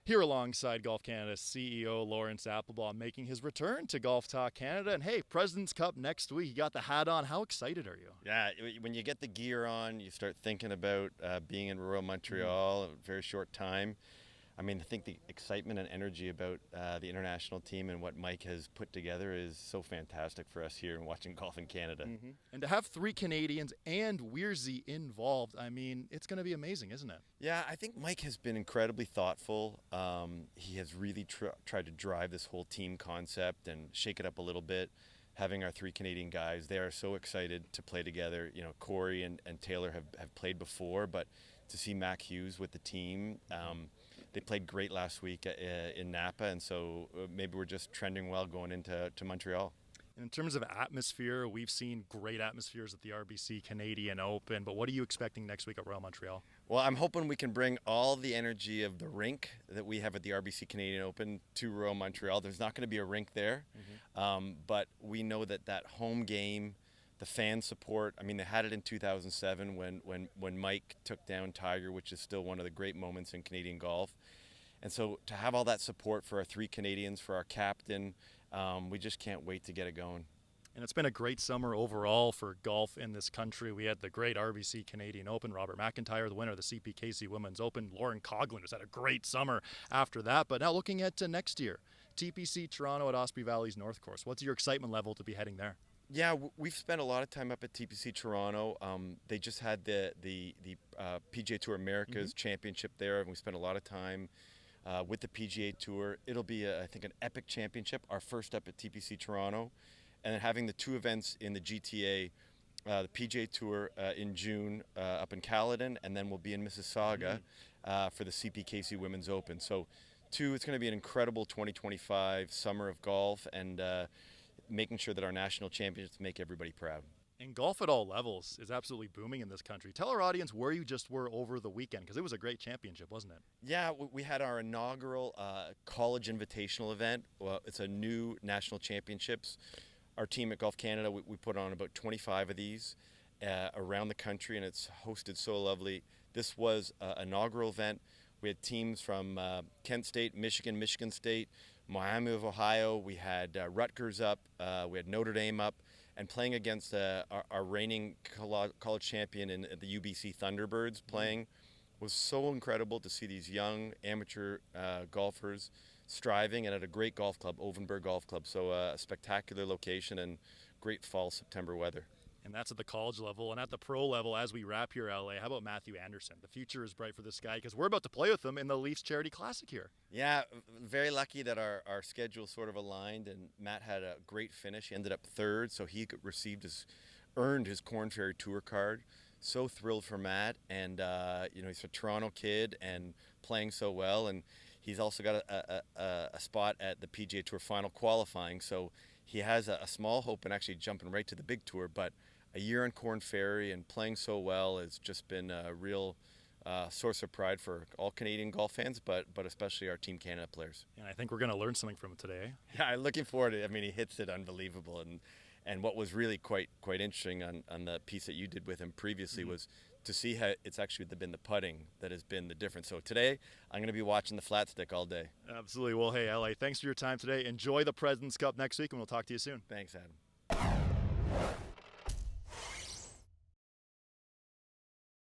Here alongside Golf Canada CEO Laurence Applebaum making his return to Golf Talk Canada. And hey, President's Cup next week. You got the hat on. How excited are you? Yeah, when you get the gear on, you start thinking about being in Royal Montreal in a very short time. I mean, I think the excitement and energy about the international team and what Mike has put together is so fantastic for us here and watching golf in Canada. And to have 3 Canadians and Weirzy involved, I mean, it's going to be amazing, isn't it? Yeah, I think Mike has been incredibly thoughtful. He has really tried to drive this whole team concept and shake it up a little bit. Having our 3 Canadian guys, they are so excited to play together. You know, Corey and Taylor have played before, but to see Mac Hughes with the team, they played great last week in Napa, and so maybe we're just trending well going into Montreal. In terms of atmosphere, we've seen great atmospheres at the RBC Canadian Open, but what are you expecting next week at Royal Montreal? Well, I'm hoping we can bring all the energy of the rink that we have at the RBC Canadian Open to Royal Montreal. There's not going to be a rink there, but we know that home game, the fan support, I mean, they had it in 2007 when Mike took down Tiger, which is still one of the great moments in Canadian golf. And so to have all that support for our 3 Canadians, for our captain, we just can't wait to get it going. And it's been a great summer overall for golf in this country. We had the great RBC Canadian Open, Robert McIntyre, the winner of the CPKC Women's Open. Lauren Coughlin has had a great summer after that. But now looking at next year, TPC Toronto at Osprey Valley's North Course. What's your excitement level to be heading there? Yeah, we've spent a lot of time up at TPC Toronto. They just had the PGA Tour Americas Championship there, and we spent a lot of time with the PGA Tour. It'll be, I think, an epic championship, our first up at TPC Toronto. And then having the 2 events in the GTA, the PGA Tour in June up in Caledon, and then we'll be in Mississauga for the CPKC Women's Open. So, it's going to be an incredible 2025 summer of golf, and making sure that our national championships make everybody proud. And golf at all levels is absolutely booming in this country. Tell our audience where you just were over the weekend, because it was a great championship, wasn't it? Yeah, we had our inaugural college invitational event. Well, it's a new national championships. Our team at Golf Canada, we put on about 25 of these around the country, and it's hosted so lovely. This was an inaugural event. We had teams from Kent State, Michigan State, Miami of Ohio. We had Rutgers up. We had Notre Dame up. And playing against our reigning college champion in the UBC Thunderbirds playing was so incredible to see these young amateur golfers striving, and at a great golf club, Ovenburg Golf Club. So a spectacular location and great fall September weather. And that's at the college level. And at the pro level, as we wrap here, LA, how about Matthew Anderson? The future is bright for this guy because we're about to play with him in the Leafs Charity Classic here. Yeah, very lucky that our schedule sort of aligned, and Matt had a great finish. He ended up 3rd, so he earned his Korn Ferry Tour card. So thrilled for Matt, and he's a Toronto kid and playing so well, and he's also got a spot at the PGA Tour final qualifying, so he has a small hope in actually jumping right to the big tour. But a year on Korn Ferry and playing so well has just been a real source of pride for all Canadian golf fans, but especially our Team Canada players. And I think we're going to learn something from it today. Yeah, I'm looking forward to it. I mean, he hits it unbelievable, and what was really quite interesting on the piece that you did with him previously was to see how it's actually been the putting that has been the difference. So today, I'm going to be watching the flat stick all day. Absolutely. Well, hey, LA, thanks for your time today. Enjoy the President's Cup next week, and we'll talk to you soon. Thanks, Adam.